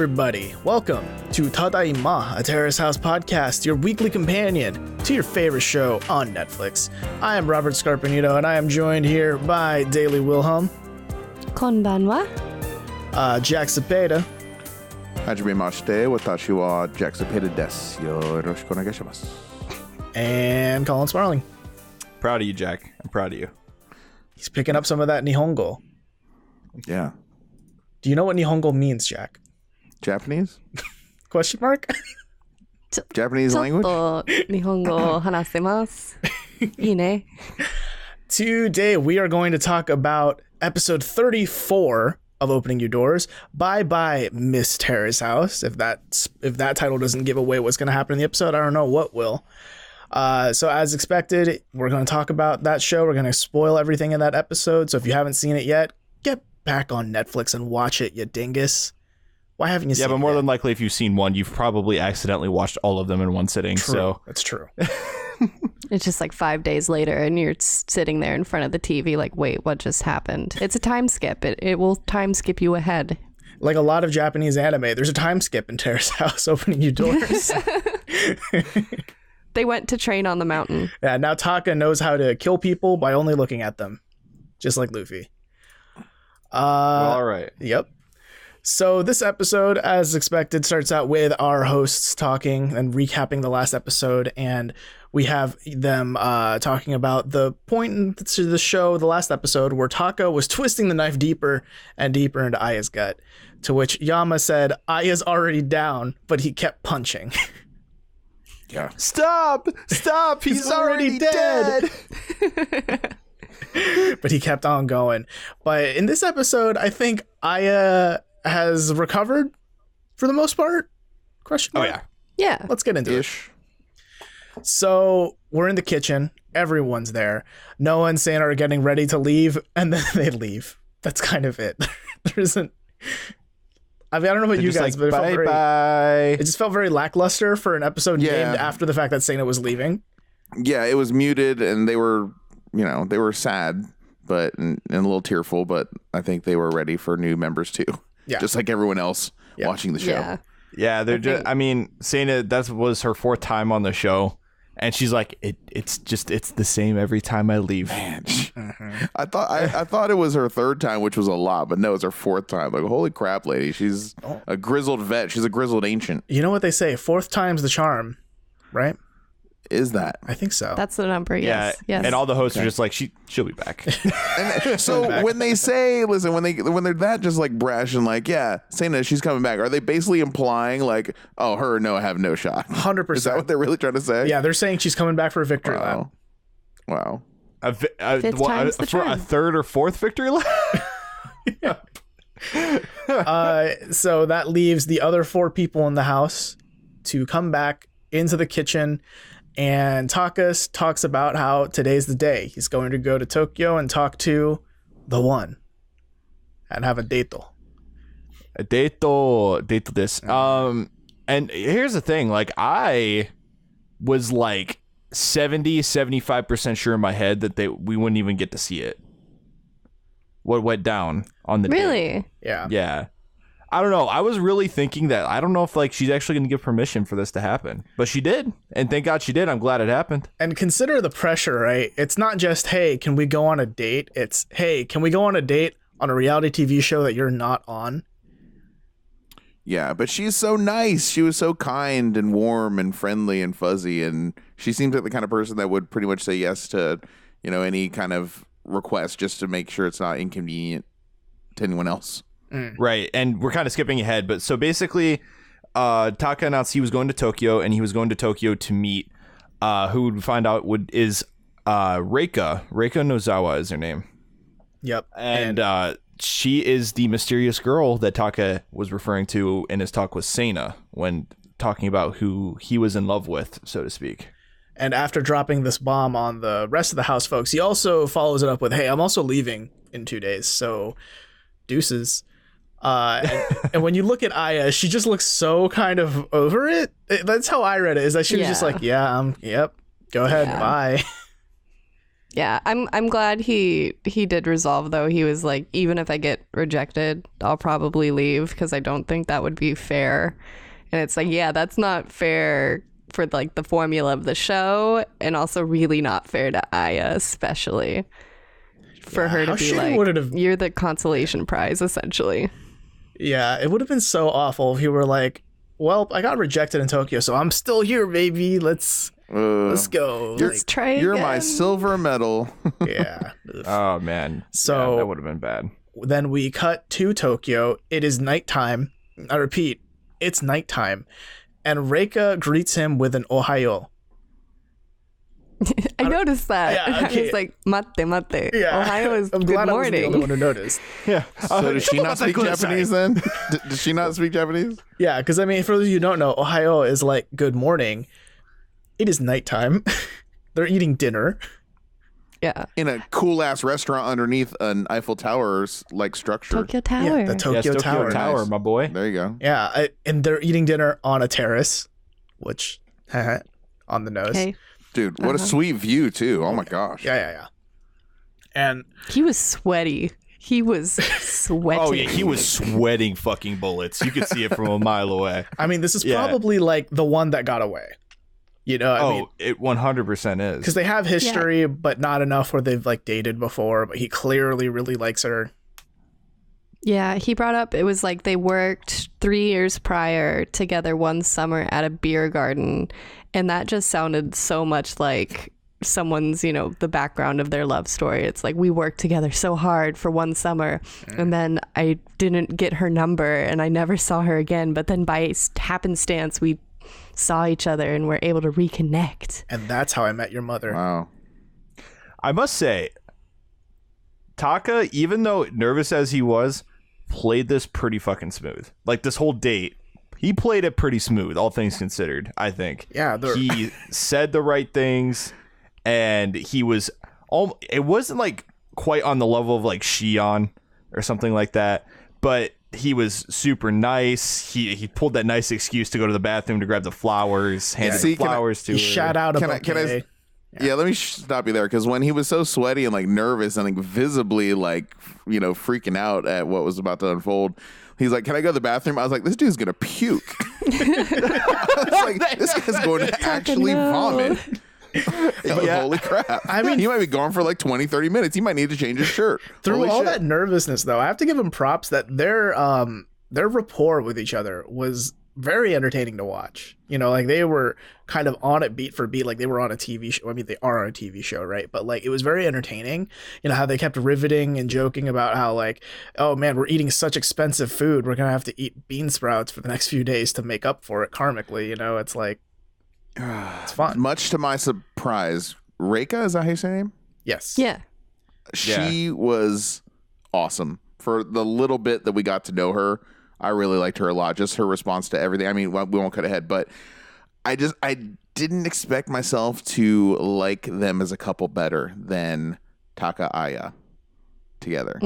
everybody. Welcome to Tadaima, a Terrace House podcast, your weekly companion to your favorite show on Netflix. I am Robert Scarpanito, and I am joined here by Daily Wilhelm. Konbanwa. Jack Cepeda. Hajimemashite, watashi wa Jack Cepeda desu. Yoroshiku onegaishimasu. And Colin Sparling. Proud of you, Jack. I'm proud of you. He's picking up some of that Nihongo. Yeah. Do you know what Nihongo means, Jack? Japanese? Question mark? Japanese language? 日本語を話せます。いいね。Today we are going to talk about episode 34 of Opening Your Doors. Bye bye, Miss Terrace House. If that title doesn't give away what's going to happen in the episode, I don't know what will. So as expected, we're going to talk about that show. We're going to spoil everything in that episode. So if you haven't seen it yet, get back on Netflix and watch it, you dingus. Why haven't you seen it? Yeah, but more than likely, if you've seen one, you've probably accidentally watched all of them in one sitting. True. So that's true. It's just like 5 days later and you're sitting there in front of the TV like, wait, what just happened? It's a time skip. It will time skip you ahead. Like a lot of Japanese anime, there's a time skip in Terrace House Opening Your Doors. They went to train on the mountain. Yeah, now Taka knows how to kill people by only looking at them. Just like Luffy. all right. Yep. So this episode, as expected, starts out with our hosts talking and recapping the last episode, and we have them talking about the point to the show, the last episode, where Taka was twisting the knife deeper and deeper into Aya's gut, to which Yama said, Aya's already down, but he kept punching. Yeah. Stop! He's already dead! But he kept on going. But in this episode, I think Aya has recovered for the most part. Question mark? Oh, yeah. Yeah. Let's get into it. So we're in the kitchen. Everyone's there. Noah and Seina are getting ready to leave, and then they leave. That's kind of it. There isn't... I mean, I don't know about you guys, but it just felt very lackluster for an episode named after the fact that Seina was leaving. Yeah, it was muted, and they were sad, but and a little tearful, but I think they were ready for new members too. Yeah. Just like everyone else watching the show. Yeah, they're just, I mean, Seina, that was her 4th time on the show, and she's like, it's the same every time I leave. Man, I thought it was her 3rd time, which was a lot, but no, it's her 4th time. Like, holy crap, lady, she's a grizzled vet. She's a grizzled ancient. You know what they say? 4th time's the charm, right? Is that? I think so. That's the number, yes. Yes. And all the hosts are just like, she'll be back. And so when they say, listen, when they're that just like brash and like, yeah, Seina, she's coming back, are they basically implying like, oh, her and Noah have no shot? 100%. Is that what they're really trying to say? Yeah, they're saying she's coming back for a victory lap. Wow. A 5th time's the charm. A 3rd or 4th victory lap? So that leaves the other 4 people in the house to come back into the kitchen. And Taka talks about how today's the day. He's going to go to Tokyo and talk to the one and have a dato. A dato this. And here's the thing. Like, I was like 75% sure in my head that we wouldn't even get to see it. What went down on the day. Really? Yeah. Yeah. I don't know. I was really thinking that I don't know if like she's actually going to give permission for this to happen, but she did, and thank God she did. I'm glad it happened. And consider the pressure, right? It's not just, hey, can we go on a date? It's, hey, can we go on a date on a reality TV show that you're not on? Yeah, but she's so nice. She was so kind and warm and friendly and fuzzy, and she seems like the kind of person that would pretty much say yes to, any kind of request just to make sure it's not inconvenient to anyone else. Right, and we're kind of skipping ahead, but so basically, Taka announced he was going to Tokyo, and he was going to Tokyo to meet who would find out is Reika. Reika Nozawa is her name. Yep. And she is the mysterious girl that Taka was referring to in his talk with Seina when talking about who he was in love with, so to speak. And after dropping this bomb on the rest of the house folks, he also follows it up with, hey, I'm also leaving in 2 days, so deuces. And when you look at Aya, she just looks so kind of over it. That's how I read it, is that she was just like, yep, go ahead, bye. Yeah, I'm glad he did resolve, though. He was like, even if I get rejected, I'll probably leave because I don't think that would be fair. And it's like, yeah, that's not fair for like the formula of the show, and also really not fair to Aya, especially for her to be like, you're the consolation prize, essentially. Yeah, it would have been so awful if he were like, well, I got rejected in Tokyo, so I'm still here, baby. Let's go. Let's try again. You're my silver medal. Yeah. Oh man. So yeah, that would have been bad. Then we cut to Tokyo. It is nighttime. I repeat, it's nighttime. And Reika greets him with an ohayo. I noticed that. Yeah, okay. I was like, mate. Yeah. Ohio is I'm good glad morning. I was the only one who noticed. Yeah. So does she not speak Japanese then? Does she not speak Japanese? Yeah, because I mean, for those of you who don't know, Ohayo is like good morning. It is nighttime. They're eating dinner. Yeah. In a cool ass restaurant underneath an Eiffel Tower's like structure. Tokyo Tower. Yeah, the Tokyo Tower. Tower, Nice. my boy. There you go. Yeah, and they're eating dinner on a terrace, which, on the nose. Okay. Dude, what a sweet view too. Oh my gosh. Yeah. And He was sweaty. He was sweating. Oh yeah, he was sweating fucking bullets. You could see it from a mile away. I mean, this is probably like the one that got away. You know, I mean, it 100% is. because they have history, but not enough where they've like dated before. But he clearly really likes her. Yeah, he brought up it was like they worked 3 years prior together one summer at a beer garden, and that just sounded so much like someone's, you know, the background of their love story. It's like, we worked together so hard for one summer, and then I didn't get her number and I never saw her again, but then by happenstance we saw each other and were able to reconnect. And that's how I met your mother. Wow. I must say, Taka, even though nervous as he was, played this pretty fucking smooth. Like this whole date, he played it pretty smooth, all things considered, I think. Yeah, he said the right things, and he was it wasn't like quite on the level of like Shion or something like that, but he was super nice. He pulled that nice excuse to go to the bathroom to grab the flowers, handed the flowers to her. Shout out a Can I Yeah, let me stop you there, because when he was so sweaty and like nervous and like visibly like, you know, freaking out at what was about to unfold, he's like, "Can I go to the bathroom?" I was like, "This dude's gonna puke." I was like, "This guy's going to actually vomit." Holy crap. I mean, he might be gone for like 20-30 minutes. He might need to change his shirt. Through Holy all shit. that nervousness, though, I have to give him props that their rapport with each other was very entertaining to watch. You know, like they were kind of on it beat for beat, like they were on a TV show. I mean, they are on a TV show, right? But like it was very entertaining. You know, how they kept riveting and joking about how like, oh man, we're eating such expensive food. We're going to have to eat bean sprouts for the next few days to make up for it karmically. You know, it's like, it's fun. Much to my surprise, Reika, is that how you say her name? Yes. Yeah. She was awesome. For the little bit that we got to know her, I really liked her a lot. Just her response to everything. I mean, we won't cut ahead, but I didn't expect myself to like them as a couple better than Taka Aya together.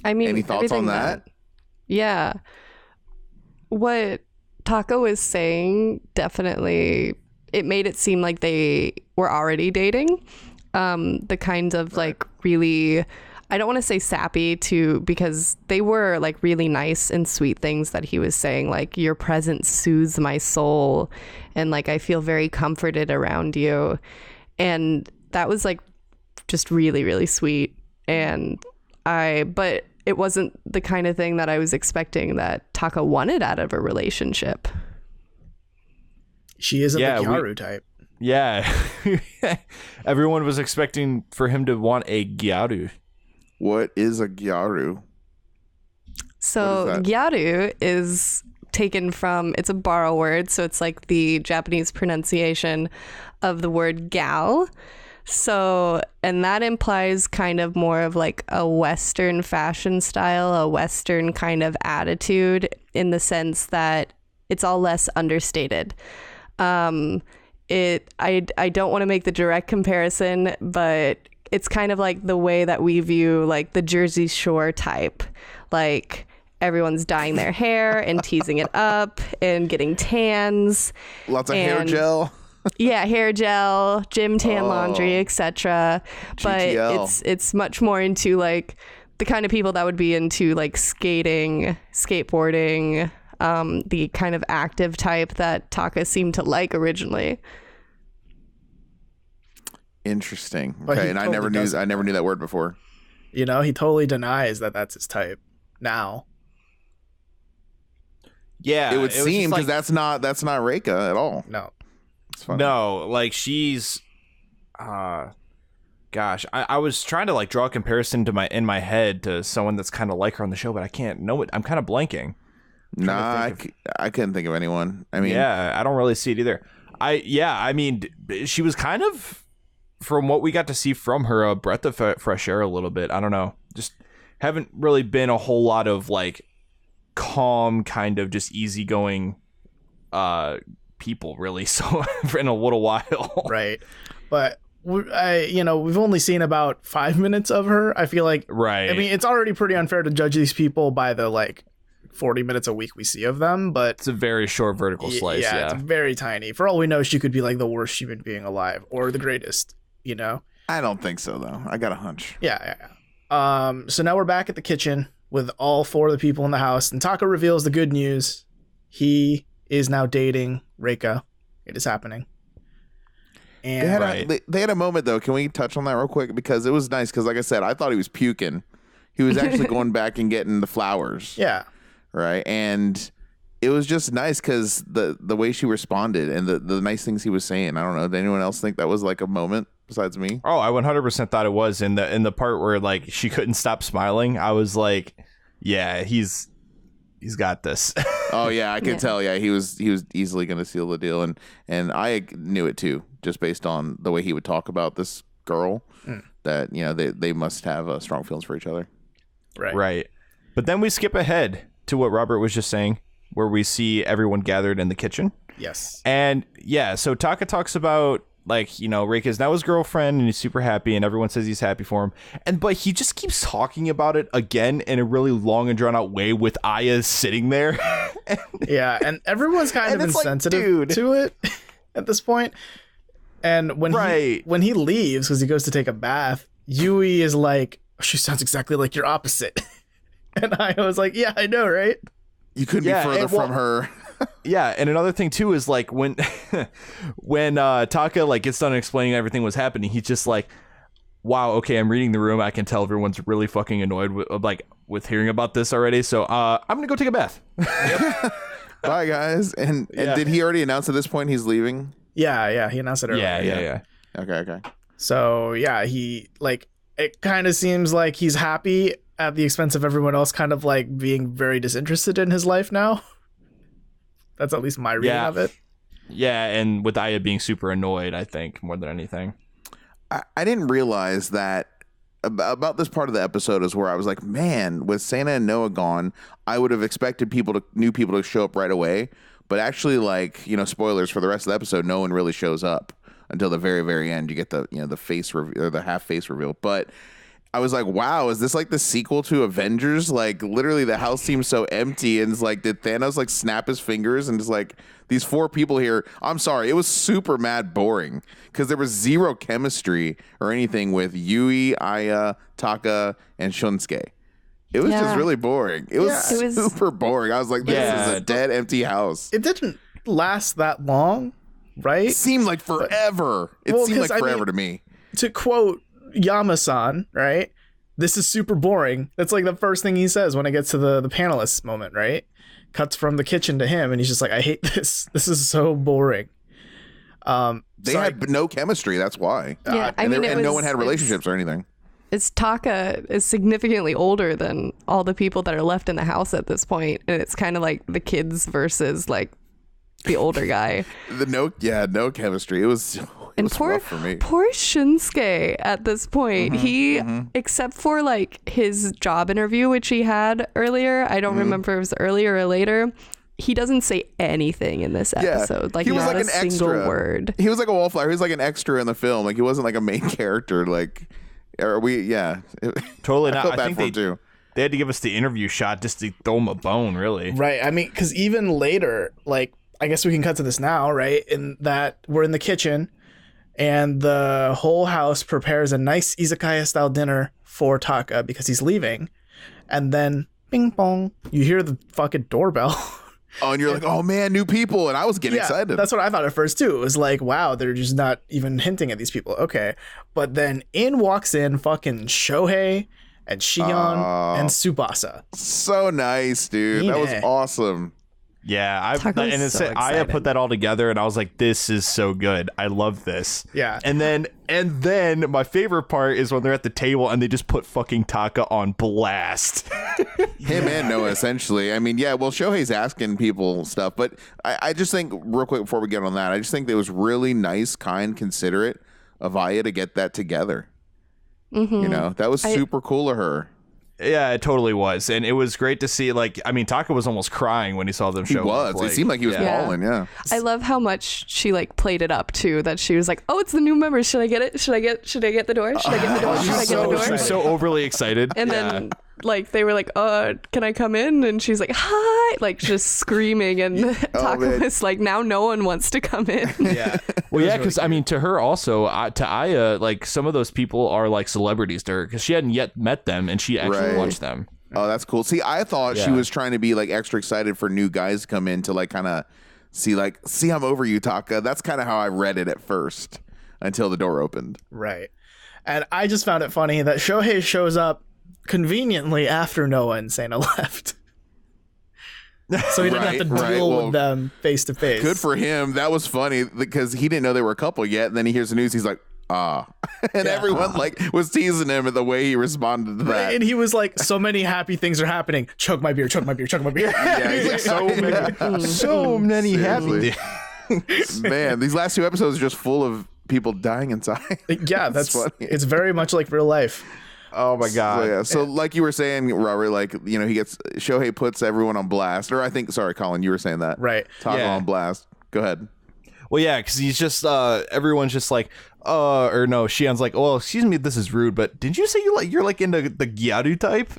I mean, any thoughts on that? Yeah. What Taka was saying, definitely, it made it seem like they were already dating. The kind of like really, I don't want to say sappy too, because they were like really nice and sweet things that he was saying, like, your presence soothes my soul and like I feel very comforted around you. And that was like just really, really sweet. And but it wasn't the kind of thing that I was expecting that Taka wanted out of a relationship. She isn't the Gyaru type. Yeah. Everyone was expecting for him to want a Gyaru. What is a Gyaru? So Gyaru is taken from, it's a borrow word, so it's like the Japanese pronunciation of the word gal. So, and that implies kind of more of like a Western fashion style, a Western kind of attitude, in the sense that it's all less understated. I don't want to make the direct comparison, but it's kind of like the way that we view like the Jersey Shore type, like everyone's dyeing their hair and teasing it up and getting tans. Lots of hair gel. Yeah, hair gel, gym tan laundry, etc. But GTL. it's much more into like the kind of people that would be into like skating, skateboarding, the kind of active type that Taka seemed to like originally. Interesting. But Okay, he and totally I never knew that word before. You know, he totally denies that that's his type now. Yeah, It would was just seem because like- that's not Reika at all. No. It's funny. No, like she's gosh, I was trying to like draw a comparison to in my head to someone that's kind of like her on the show, but I can't know it. I'm kind of blanking. Nah, I couldn't think of anyone. I mean, Yeah, I don't really see it either. I mean, she was kind of, from what we got to see from her, a breath of fresh air a little bit. I don't know. Just haven't really been a whole lot of like calm, kind of just easygoing people really. So in a little while. Right. But we've only seen about 5 minutes of her. I feel like, Right. I mean, it's already pretty unfair to judge these people by the like 40 minutes a week we see of them, but It's a very short vertical slice. it's very tiny. For all we know, she could be like the worst human being alive or the greatest, you know? I don't think so though. I got a hunch. Yeah. So now we're back at the kitchen with all 4 of the people in the house, and Taka reveals the good news. He is now dating Reika. It is happening. And They had a moment though. Can we touch on that real quick? Because it was nice. Because like I said, I thought he was puking. He was actually going back and getting the flowers. yeah. Right. And it was just nice because the way she responded and the nice things he was saying. I don't know. Did anyone else think that was like a moment besides me? Oh, I 100% thought it was in the part where like she couldn't stop smiling. I was like, yeah, he's got this. Oh yeah, I could tell. Yeah, he was easily going to seal the deal, and I knew it too, just based on the way he would talk about this girl. That they must have strong feelings for each other. Right. Right. But then we skip ahead to what Robert was just saying, where we see everyone gathered in the kitchen. Yes. And yeah, so Taka talks about like, Reika's now his girlfriend and he's super happy and everyone says he's happy for him. But he just keeps talking about it again in a really long and drawn out way with Aya sitting there. Yeah, and everyone's kind of it's like, insensitive dude. to it at this point. And when Right. when he leaves because he goes to take a bath, Yui is like, she sounds exactly like your opposite. And I was like, yeah, I know, right? You couldn't Yeah, be further and, well, from her. Yeah, and another thing too is like when Taka like gets done explaining everything was happening, he's just like, wow, okay, I'm reading the room. I can tell everyone's really fucking annoyed with hearing about this already. So I'm gonna go take a bath. Bye guys. And did he already announce at this point he's leaving? Yeah, he announced it earlier. Yeah. Okay. So yeah, he like, it kind of seems like he's happy at the expense of everyone else kind of like being very disinterested in his life now. That's at least my reading of it. Yeah, and with Aya being super annoyed, I think, more than anything. I didn't realize that about this part of the episode is where I was like, man, with Seina and Noah gone, I would have expected new people to show up right away. But actually, like, spoilers for the rest of the episode, no one really shows up until the very, very end. You get the face reveal or the half face reveal. But I was like, wow, is this like the sequel to Avengers? Like, literally, the house seems so empty. And it's like, did Thanos like snap his fingers and just like, these 4 people here? I'm sorry, it was super mad boring because there was zero chemistry or anything with Yui, Aya, Taka, and Shunsuke. It was just really boring. It was super boring. I was like, this is a dead, empty house. It didn't last that long, right? It seemed like forever. It seemed like forever to me. To quote Yama-san, right? This is super boring. That's like the first thing he says when it gets to the panelists moment, right? Cuts from the kitchen to him, and he's just like, I hate this. This is so boring. They had no chemistry. That's why. Yeah, and no one had relationships or anything. It's Taka is significantly older than all the people that are left in the house at this point, and it's kind of like the kids versus like the older guy. No chemistry. It was poor rough for me. Poor Shinsuke at this point. He except for like his job interview, which he had earlier, I don't remember if it was earlier or later. He doesn't say anything in this episode. Like, he was not like a an single extra word. He was like a wallflower. He was like an extra in the film. Like, he wasn't like a main character. Like, Totally not. I felt I bad think for him too. they had to give us the interview shot just to throw him a bone, really. Right. I mean, because even later, like, I guess we can cut to this now, right? In that we're in the kitchen and the whole house prepares a nice izakaya style dinner for Taka because he's leaving. And then bing bong, you hear the fucking doorbell. Oh, and you're like, oh man, new people. And I was getting excited. That's what I thought at first too. It was like, wow, they're just not even hinting at these people. Okay. But then in walks in fucking Shohei and Shion and Tsubasa. So nice, dude. Yeah. That was awesome. Yeah, Taco's and so Aya excited. put that all together, and I was like, "This is so good. I love this." Yeah. And then my favorite part is when they're at the table and they just put fucking Taka on blast. Him and Noah, essentially. I mean, yeah, well, Shohei's asking people stuff, but I just think, real quick before we get on that, I just think it was really nice, kind, considerate of Aya to get that together. Mm-hmm. You know, that was super cool of her. Yeah, it totally was, and it was great to see. Like, I mean, Taka was almost crying when he saw them He show was. up. Like, It seemed like he was Yeah. bawling, yeah. I love how much she like played it up too. That she was like, "Oh, it's the new member. Should I get it? Should I get the door? Should I get the door? Should I get the door?" She was so overly excited. And then like they were like, can I come in?" And she's like, "Hi," like just screaming. And Taka man. was like, "Now no one wants to come in." Yeah. Well, yeah, because I mean, to her also, to Aya, like some of those people are like celebrities to her because she hadn't yet met them and she actually Right. watched them. Oh, that's cool. See, I thought she Yeah. was trying to be like extra excited for new guys to come in to like kind of see, I'm over you, Taka. That's kind of how I read it at first until the door opened. Right. And I just found it funny that Shohei shows up conveniently after Noah and Seina left. So he didn't have to deal with them face to face. Good for him. That was funny because he didn't know they were a couple yet. And then he hears the news. He's like, and everyone like was teasing him at the way he responded to that. And he was like, so many happy things are happening. Chug my beer, chug my beer, chug my beer. Yeah, he's like, So many Seriously. happy. Man, these last two episodes are just full of people dying inside. Yeah, that's funny. It's very much like real life. Oh my god. So, yeah. So like you were saying, Robert, like, you know, Shohei puts everyone on blast. Or I think, sorry, Colin, you were saying that. Right. Taka Yeah. on blast. Go ahead. Well, yeah, because he's just everyone's just like, or no, Shion's like, oh, excuse me, this is rude, but didn't you say you're like into the Gyaru type?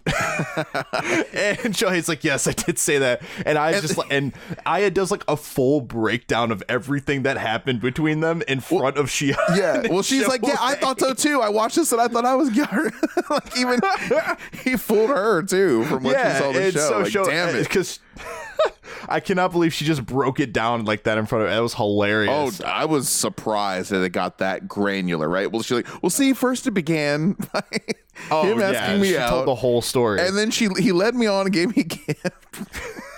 And Shohei's like, yes, I did say that, and and Aya does like a full breakdown of everything that happened between them in front of Shion. Yeah. Well, she's like, yeah, I thought so too. I watched this and I thought I was Gyaru. Like even he fooled her too from what she saw the it's show. Like, damn it. because I cannot believe she just broke it down like that in front of. It was Oh, hilarious. I was surprised that it got that granular, right? Well, she's like, well, see, first it began by him asking me she out. told the whole story. And then he led me on and gave me a gift.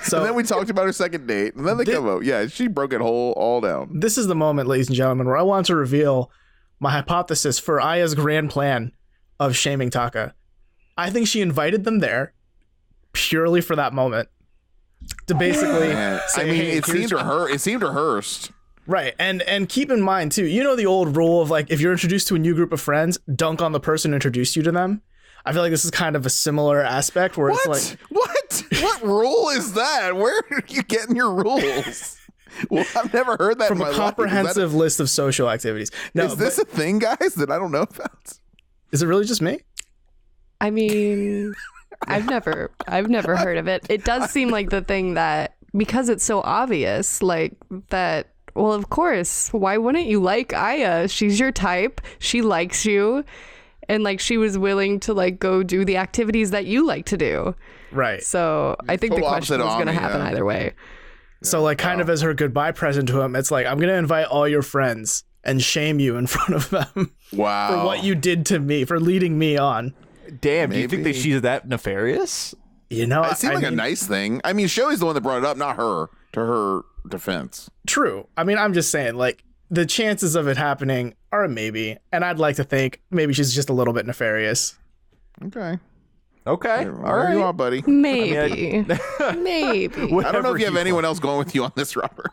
So And then we talked about her second date. And then they come out. Yeah, she broke it all down. this is the moment, ladies and gentlemen, where I want to reveal my hypothesis for Aya's grand plan of shaming Taka. I think she invited them there purely for that moment. To basically Man, say, I mean, hey, it seemed rehearsed. right. And keep in mind too, you know the old rule of like if you're introduced to a new group of friends, dunk on the person who introduced you to them. I feel like this is kind of a similar aspect where it's like What rule is that? Where are you getting your rules? Well, I've never heard that from in my a comprehensive list of social activities. No, life. Is this a thing, guys, that I don't know about? is it really just me? I mean, I've never heard of it. It does seem like the thing that, because it's so obvious, like that, well, of course, why wouldn't you like Aya? She's your type. She likes you. And like she was willing to like go do the activities that you like to do. Right. So I think the Total question opposite was of going to Ami, happen yeah. either way. So like kind of as her goodbye present to him, it's like, I'm going to invite all your friends and shame you in front of them Wow. for what you did to me, for leading me on. Damn, do you think that Maybe. she's that nefarious? You know, It seemed I like a mean, nice thing. I mean, Shoei's the one that brought it up, not her, to her defense. true. I mean, I'm just saying, like, the chances of it happening are a maybe. And I'd like to think maybe she's just a little bit nefarious. Okay. Okay, all Where you right. are, buddy. Maybe. Maybe. I don't know if you have anyone else going with you on this, Robert.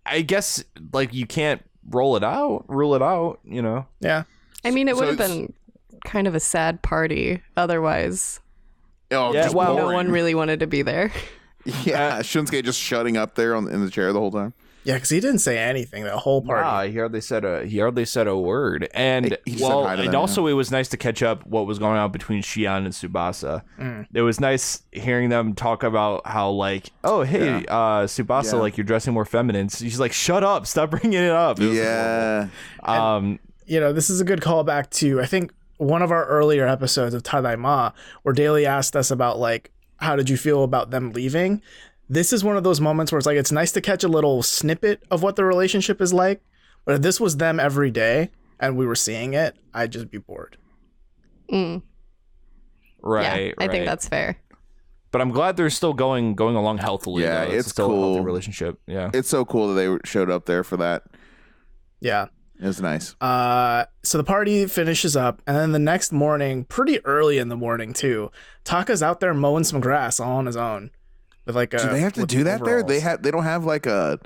I guess like you can't rule it out, you know. Yeah. I mean, it So would have it's- been kind of a sad party otherwise. Oh, Yeah, just well- No boring. one really wanted to be there. Yeah, Shunsuke just shutting up there in the chair the whole time. Yeah, because he didn't say anything that whole party. Nah, he hardly said a word. And He said hi to them, also it was nice to catch up what was going on between Shion and Tsubasa. It was nice hearing them talk about how like, oh hey, Tsubasa, like you're dressing more feminine. She's like, shut up, stop bringing it up. It was And, this is a good callback to I think one of our earlier episodes of Tadaima, where Daly asked us about like, how did you feel about them leaving? This is one of those moments where it's like, it's nice to catch a little snippet of what the relationship is like. But if this was them every day and we were seeing it, I'd just be bored. Right. I think that's fair. But I'm glad they're still going along healthily. Yeah, though. it's still cool. a healthy relationship. Yeah. It's so cool that they showed up there for that. Yeah. It was nice. So the party finishes up, and then the next morning, pretty early in the morning too, Taka's out there mowing some grass all on his own. With like do they have to do that there? They don't have like a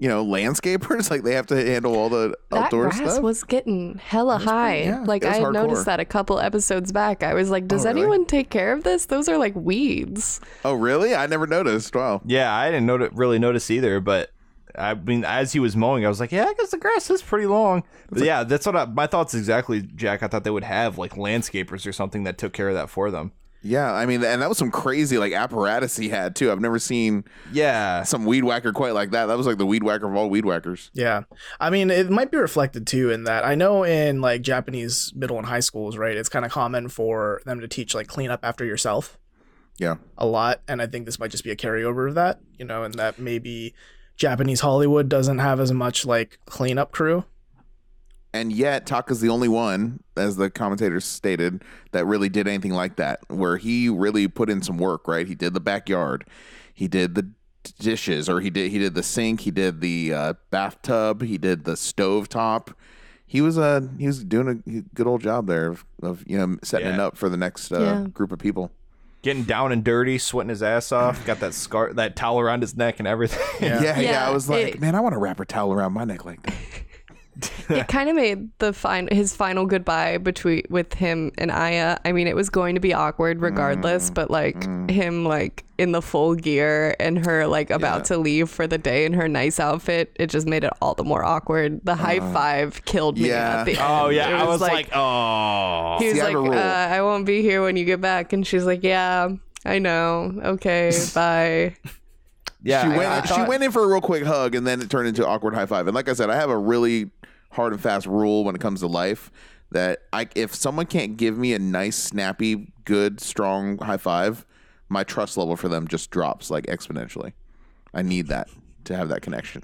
landscapers, like they have to handle all the outdoor that grass stuff. Was getting hella high. yeah, like it was I had hardcore. noticed that a couple episodes back. I was like, does really? anyone take care of this? Those are like weeds. Oh really? I never noticed. Wow. Yeah, I didn't really notice either, but I mean, as he was mowing, I was like, yeah, I guess the grass is pretty long. But yeah, that's what my thoughts exactly, Jack. I thought they would have like landscapers or something that took care of that for them. Yeah, I mean, and that was some crazy like apparatus he had too. I've never seen some weed whacker quite like that. That was like the weed whacker of all weed whackers. Yeah. I mean, it might be reflected too in that I know in like Japanese middle and high schools, right, it's kind of common for them to teach like clean up after yourself. Yeah. A lot. And I think this might just be a carryover of that, and that maybe Japanese Hollywood doesn't have as much like cleanup crew. And yet, Taka's the only one, as the commentators stated, that really did anything like that, where he really put in some work, right? He did the backyard, he did the dishes, or he did the sink, he did the bathtub, he did the stovetop. He was doing a good old job there of setting it up for the next group of people. Getting down and dirty, sweating his ass off, got that towel around his neck and everything. Yeah. I was like, man, I want to wrap a towel around my neck like that. It kind of made his final goodbye with him and Aya. I mean, it was going to be awkward regardless, but like him like in the full gear and her like about to leave for the day in her nice outfit, it just made it all the more awkward. The high five killed me at the end. Oh yeah, I was like, oh. He was like, I won't be here when you get back, and she's like, yeah, I know. Okay, bye. Yeah, she went in for a real quick hug, and then it turned into awkward high five. And like I said, I have a really hard and fast rule when it comes to life that if someone can't give me a nice, snappy, good, strong high five, my trust level for them just drops like exponentially. I need that to have that connection.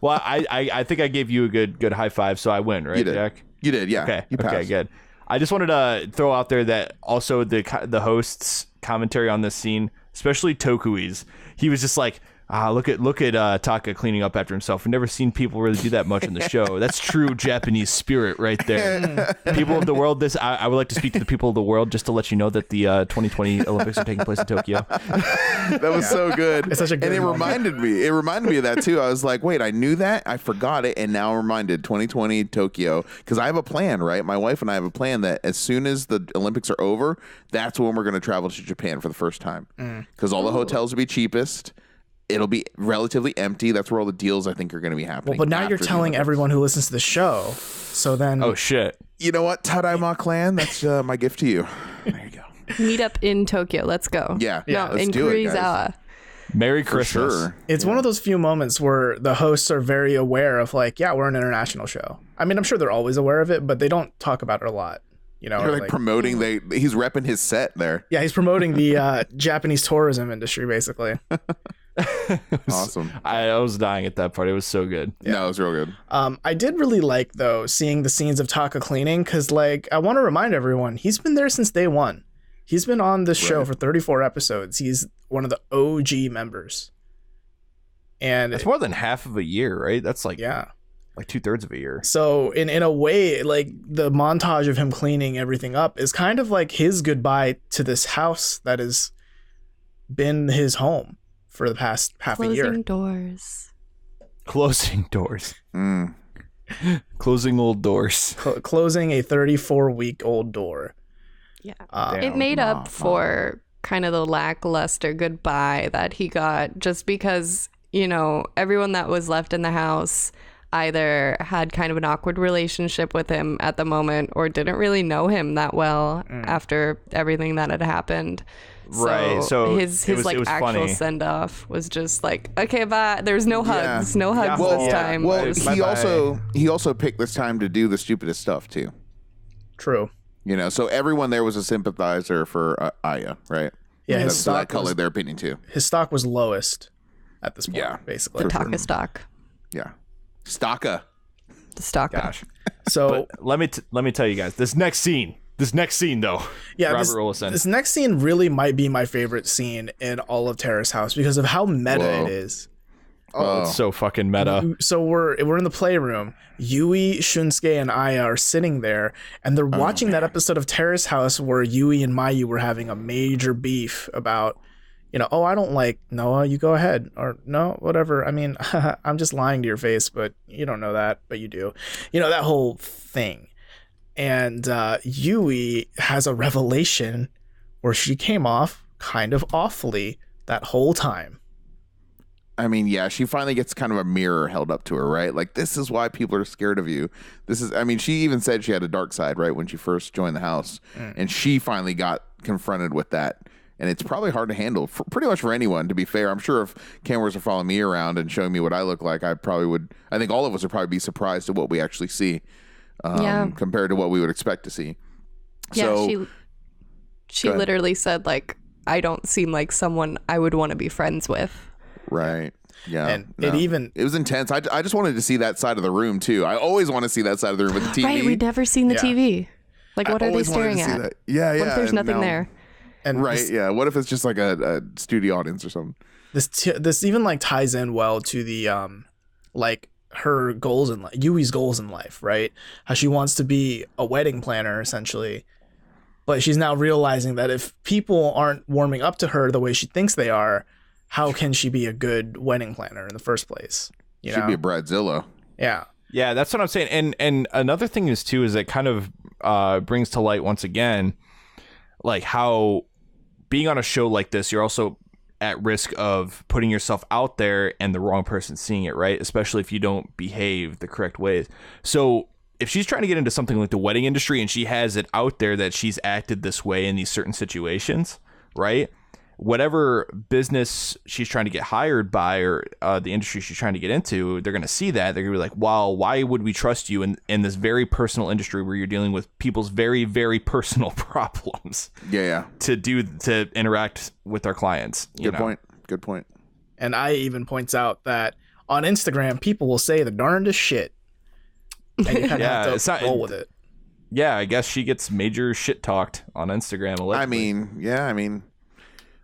Well, I think I gave you a good high five, so I win, right, Jack? You did, yeah. Okay, you passed. Okay, good. I just wanted to throw out there that also the host's commentary on this scene, especially Tokui's, he was just like, look at Taka cleaning up after himself. We've never seen people really do that much in the show. That's true Japanese spirit right there. People of the world, I would like to speak to the people of the world just to let you know that the 2020 Olympics are taking place in Tokyo. That was so good. It's such a good and it moment. reminded me of that too. I was like, wait, I knew that, I forgot it, and now I'm reminded 2020 Tokyo, because I have a plan, right? My wife and I have a plan that as soon as the Olympics are over, that's when we're going to travel to Japan for the first time, because all the hotels will be cheapest. It'll be relatively empty. That's where all the deals, I think, are going to be happening. Well, but now you're telling everyone who listens to the show. So then... Oh, shit. You know what? Tadaima clan, that's my gift to you. There you go. Meet up in Tokyo. Let's go. Yeah. No, let's in do it, guys. Kurizawa. Merry For Christmas. sure. It's one of those few moments where the hosts are very aware of like, yeah, we're an international show. I mean, I'm sure they're always aware of it, but they don't talk about it a lot. They're like promoting. He's repping his set there. Yeah, he's promoting the Japanese tourism industry, basically. Awesome. I was dying at that part. It was so good. Yeah. No, it was real good. I did really like, though, seeing the scenes of Taka cleaning, because, like, I want to remind everyone, he's been there since day one. He's been on this show for 34 episodes. He's one of the OG members. And it's more than half of a year, right? That's like, yeah, like 2/3 of a year. So in a way, like the montage of him cleaning everything up is kind of like his goodbye to this house that has been his home for the past half a year. Closing doors. Closing doors. Closing old doors. Closing a 34-week-old door. Yeah. It made up for kind of the lackluster goodbye that he got, just because, you know, everyone that was left in the house either had kind of an awkward relationship with him at the moment or didn't really know him that well after everything that had happened. Right. So his it was actual funny. send off was just like, okay, bye. There's no hugs, no hugs Well, this time. Well, Just- he also picked this time to do the stupidest stuff too. True. You know, so everyone there was a sympathizer for Aya, right? Yeah, his So that stock colored was, their opinion too. his stock was lowest at this point. Yeah, basically. the Taka stock, Yeah, Taka. the stock. Gosh. So But let me tell you guys, this next scene though. yeah, Robert this, Olson. this next scene really might be my favorite scene in all of Terrace House because of how meta Whoa. it is. Oh, it's so fucking meta. So we're in the playroom. Yui, Shunsuke, and Aya are sitting there, and they're watching that episode of Terrace House where Yui and Mayu were having a major beef about, you know, oh, I don't like Noah, you go ahead, or no, whatever. I mean, I'm just lying to your face, but you don't know that, but you do. You know, that whole thing. And Yui has a revelation where she came off kind of awfully that whole time. I mean, yeah, she finally gets kind of a mirror held up to her, right? Like, this is why people are scared of you. I mean, she even said she had a dark side, right, when she first joined the house. And she finally got confronted with that. And it's probably hard to handle, pretty much for anyone, to be fair. I'm sure if cameras are following me around and showing me what I look like, I think all of us would probably be surprised at what we actually see compared to what we would expect to see. Yeah, So, she Go ahead. literally said, like, I don't seem like someone I would want to be friends with. right. Yeah. And it was intense. I just wanted to see that side of the room, too. I always want to see that side of the room with the TV. Right, we'd never seen the Yeah. TV. Like, what I are they always wanted staring to see at? that. Yeah, yeah. What if there's and nothing now- there? And Right, yeah. What if it's just like a studio audience or something? this even like ties in well to the like her goals in life, Yui's goals in life, right? How she wants to be a wedding planner essentially, but she's now realizing that if people aren't warming up to her the way she thinks they are, how can she be a good wedding planner in the first place? You She'd know? be a Bradzilla. Yeah. Yeah, that's what I'm saying. And another thing is too is it kind of brings to light once again, like how being on a show like this, you're also at risk of putting yourself out there and the wrong person seeing it, right? Especially if you don't behave the correct ways. So if she's trying to get into something like the wedding industry and she has it out there that she's acted this way in these certain situations, right? Whatever business she's trying to get hired by or the industry she's trying to get into, they're going to see that. They're going to be like, wow, why would we trust you in this very personal industry where you're dealing with people's very, very personal problems Yeah. to interact with our clients? Good point. Good point. And I even points out that on Instagram, people will say the darndest shit. And you kind of Yeah, have it's to not- roll with it. Yeah, I guess she gets major shit talked on Instagram. Allegedly. I mean,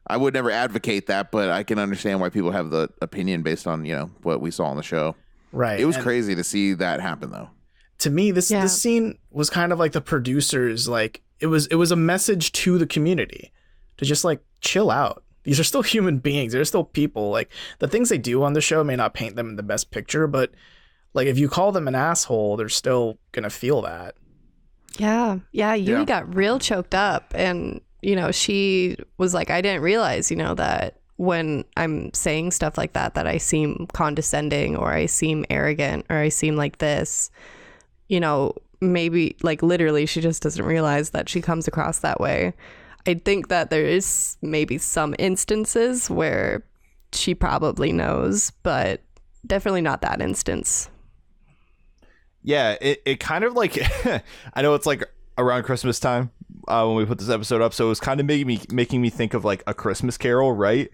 I would never advocate that, but I can understand why people have the opinion based on, you know, what we saw on the show. Right. It was And crazy to see that happen, though. to me, this scene was kind of like the producers, like it was a message to the community to just like chill out. These are still human beings. They're still people. Like the things they do on the show may not paint them in the best picture, but like if you call them an asshole, they're still gonna feel that. Yeah. Yui Yeah. got real choked up, and you know, she was like, I didn't realize, you know, that when I'm saying stuff like that I seem condescending or I seem arrogant or I seem like this, you know, maybe like literally she just doesn't realize that she comes across that way. I think that there is maybe some instances where she probably knows, but definitely not that instance. Yeah, it kind of like I know it's like around Christmas time when we put this episode up, so it was kind of making me think of like A Christmas Carol, right?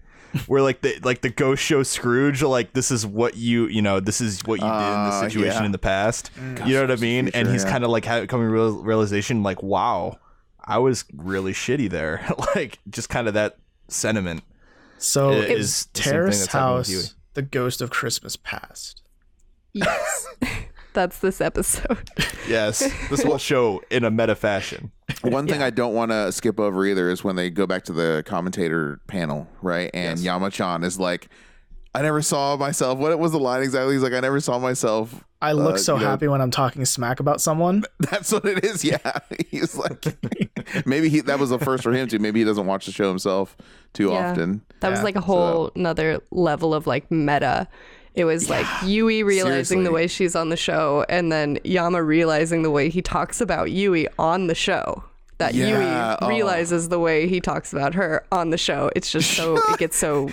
Where like the ghost show Scrooge, like this is what you did in this situation in the past. You know what I mean? And he's kind of like coming realization, like, wow, I was really shitty there. Like just kind of that sentiment. So is the same thing Terrace that's happening with Yui. House, the ghost of Christmas past. Yes. That's this episode. Yes, this whole show in a meta fashion. One thing I don't want to skip over either is when they go back to the commentator panel, right? And Yama-chan is like, I never saw myself. What was the line exactly? He's like, I never saw myself. I look so happy when I'm talking smack about someone. That's what it is. Yeah. He's like, Maybe that was the first for him too. Maybe he doesn't watch the show himself too often. That was like a whole another level of like meta. It was like Yui realizing the way she's on the show, and then Yama realizing the way he talks about Yui on the show. That Yui realizes the way he talks about her on the show. It's just so, it gets so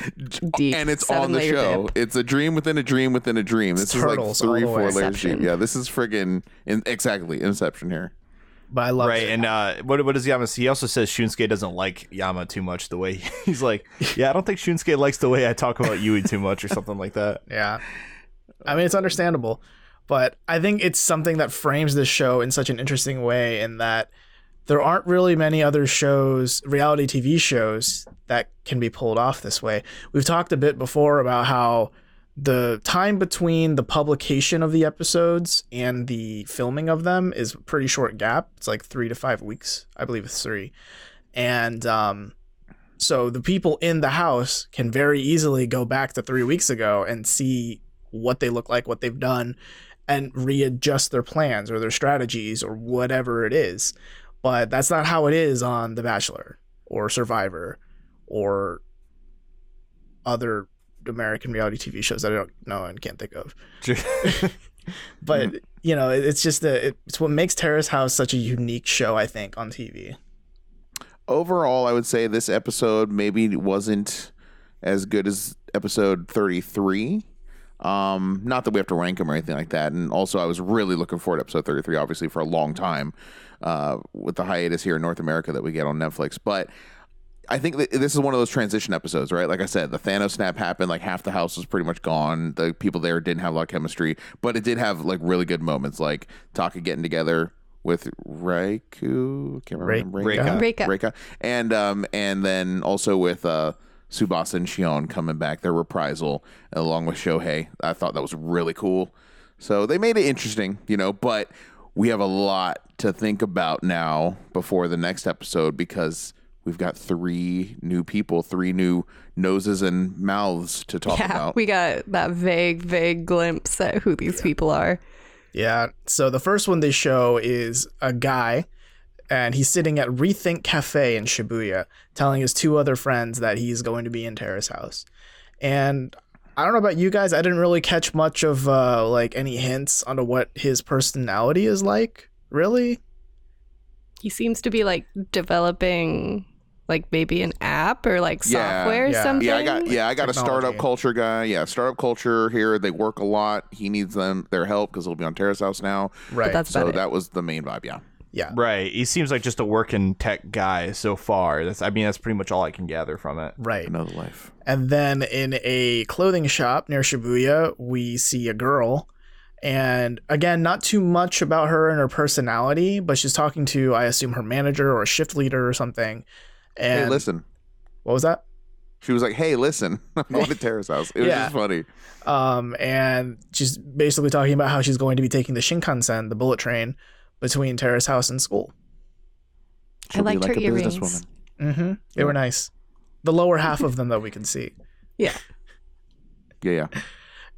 deep. And it's on the show. Dip. It's a dream within a dream within a dream. This is like 3-4 layers deep. Yeah, this is friggin' exactly Inception here. But I love it. Right, and what does Yama say? He also says Shunsuke doesn't like Yama too much the way he's like, yeah, I don't think Shunsuke likes the way I talk about Yui too much or something like that. Yeah. I mean, it's understandable, but I think it's something that frames this show in such an interesting way in that there aren't really many other shows, reality TV shows, that can be pulled off this way. We've talked a bit before about how the time between the publication of the episodes and the filming of them is a pretty short gap. It's like 3 to 5 weeks. I believe it's 3. And so the people in the house can very easily go back to 3 weeks ago and see what they look like, what they've done, and readjust their plans or their strategies or whatever it is. But that's not how it is on The Bachelor or Survivor or other American reality TV shows that I don't know and can't think of. But you know, it's just it's what makes Terrace House such a unique show, I think, on TV. Overall, I would say this episode maybe wasn't as good as episode 33. Not that we have to rank them or anything like that. And also, I was really looking forward to episode 33, obviously, for a long time, with the hiatus here in North America that we get on Netflix. But I think that this is one of those transition episodes, right? Like I said, the Thanos snap happened, like half the house was pretty much gone. The people there didn't have a lot of chemistry, but it did have like really good moments, like Taka getting together with Raiku, can't remember Reika. And then also with Tsubasa and Shion coming back, their reprisal along with Shohei. I thought that was really cool. So they made it interesting, you know, but we have a lot to think about now before the next episode because we've got 3 new people, 3 new noses and mouths to talk about. We got that vague glimpse at who these people are. Yeah. So the first one they show is a guy, and he's sitting at Rethink Cafe in Shibuya, telling his 2 other friends that he's going to be in Terrace House. And I don't know about you guys, I didn't really catch much of like any hints onto what his personality is like, really. He seems to be like developing like maybe an app or like software or something. I got technology. A startup culture guy. Yeah, startup culture here. They work a lot. He needs their help because he'll be on Terrace House now. Right. So that was the main vibe. Yeah. Right. He seems like just a working tech guy so far. That's pretty much all I can gather from it. Right. Another life. And then in a clothing shop near Shibuya, we see a girl. And again, not too much about her and her personality, but she's talking to, I assume, her manager or a shift leader or something. And hey, listen. What was that? She was like, hey, listen, I'm going to Terrace House. It was just funny. And she's basically talking about how she's going to be taking the Shinkansen, the bullet train, between Terrace House and school. I liked her earrings. Mm-hmm. They were nice. The lower half of them that we can see. Yeah. Yeah.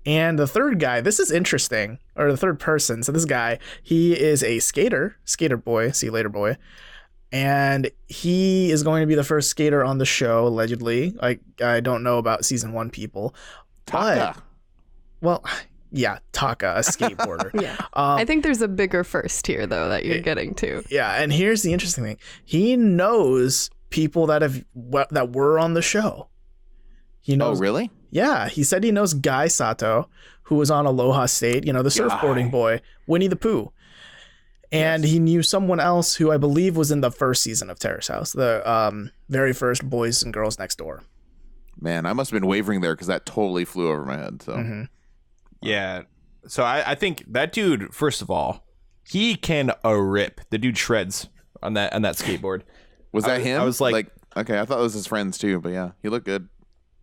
And the third guy, this is interesting, or the third person. So this guy, he is a skater boy, see you later boy. And he is going to be the first skater on the show, allegedly. I don't know about season 1 people. Taka. Taka, a skateboarder. Yeah. I think there's a bigger first here, though, that you're getting to. Yeah, and here's the interesting thing. He knows people that were on the show. He knows. Oh, really? Yeah, he said he knows Guy Sato, who was on Aloha State, the surfboarding boy, Winnie the Pooh. And he knew someone else who I believe was in the first season of Terrace House, the very first Boys and Girls Next Door. Man, I must have been wavering there because that totally flew over my head. So, Yeah. So I think that dude, first of all, he can rip. The dude shreds on that skateboard. Was that him? I was like, okay, I thought it was his friends too, but yeah, he looked good.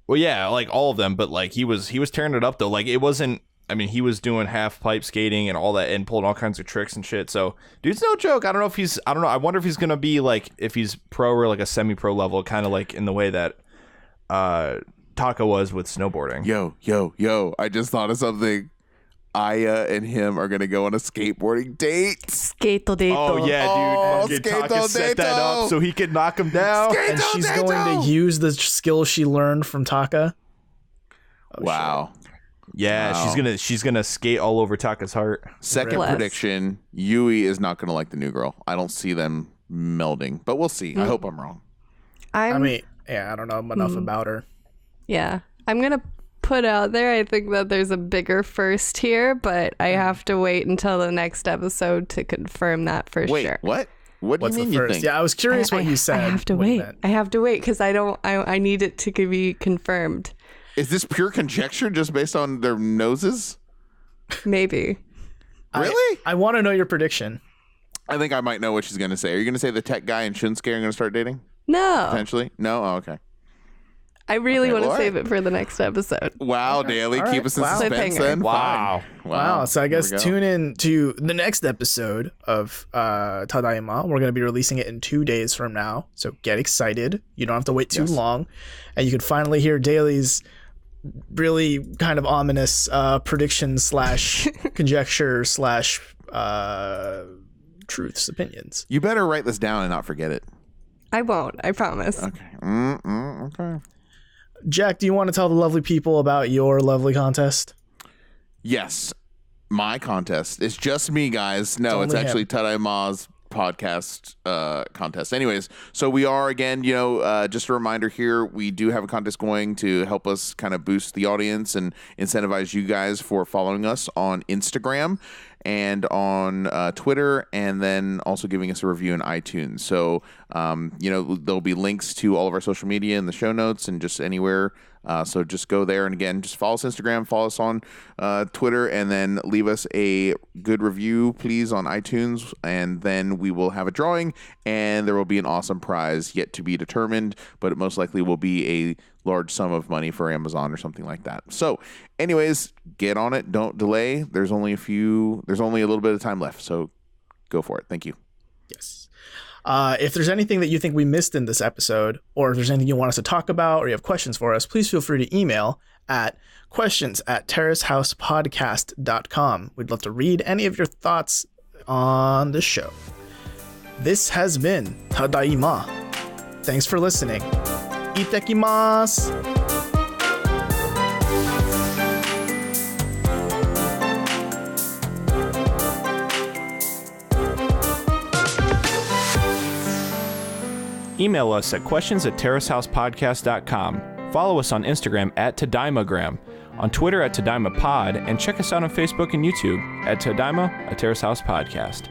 Well, yeah, like all of them, but like he was tearing it up though. Like it wasn't. I mean, he was doing half pipe skating and all that, and pulling all kinds of tricks and shit. So, dude's no joke. I don't know if he's. I don't know. I wonder if he's gonna be like if he's pro or like a semi-pro level, kind of like in the way that Taka was with snowboarding. Yo! I just thought of something. Aya and him are gonna go on a skateboarding date. Skato dato. Oh yeah, Oh, dude. Fucking Skato Taka set that Dato. up so he can knock him down. Skato And she's Dato. going to use the skill she learned from Taka. Oh, Wow. Yeah, Wow. she's gonna skate all over Taka's heart. Second Bless. prediction: Yui is not gonna like the new girl. I don't see them melding, but we'll see. I hope I'm wrong. I mean, yeah, I don't know enough about her. Yeah. I'm going to put out there, I think that there's a bigger first here, but I have to wait until the next episode to confirm that for Wait, sure. what? What do What's you mean the you first? think? Yeah, I was curious what you said. I have to what you wait. meant. I have to wait because I need it to be confirmed. Is this pure conjecture just based on their noses? Maybe. Really? I want to know your prediction. I think I might know what she's gonna say. Are you gonna say the tech guy and Shunsuke are gonna start dating? No. Potentially? No? Oh, okay. I really Okay, want to well, save it for the next episode. Wow, Daily. All Keep right. us in Wow. suspense Cliffhanger. then. Wow. Fine. Wow. So I Here guess we go. tune in to the next episode of Tadaima. We're going to be releasing it in 2 days from now. So get excited. You don't have to wait too long. And you can finally hear Daly's really kind of ominous prediction / conjecture / truths, opinions. You better write this down and not forget it. I won't. I promise. Okay. Okay. Jack, do you want to tell the lovely people about your lovely contest? Yes. My contest. It's just me, guys. No, it's only actually Tadaima's podcast contest. Anyways, so we are, again, just a reminder here, we do have a contest going to help us kind of boost the audience and incentivize you guys for following us on Instagram and on Twitter, and then also giving us a review in iTunes. So, there'll be links to all of our social media in the show notes and just anywhere. So just go there, and again, just follow us on Instagram, follow us on Twitter, and then leave us a good review, please, on iTunes, and then we will have a drawing, and there will be an awesome prize yet to be determined, but it most likely will be a large sum of money for Amazon or something like that. So anyways, get on it. Don't delay. There's only a little bit of time left. So go for it. Thank you. Yes. If there's anything that you think we missed in this episode, or if there's anything you want us to talk about, or you have questions for us, please feel free to email at questions@terracehousepodcast.com. We'd love to read any of your thoughts on the show. This has been Tadaima. Thanks for listening. Itakimasu! Email us at questions@terracehousepodcast.com. Follow us on Instagram @Tadaimagram, on Twitter @TadaimaPod, and check us out on Facebook and YouTube @Tadaima, a Terrace House Podcast.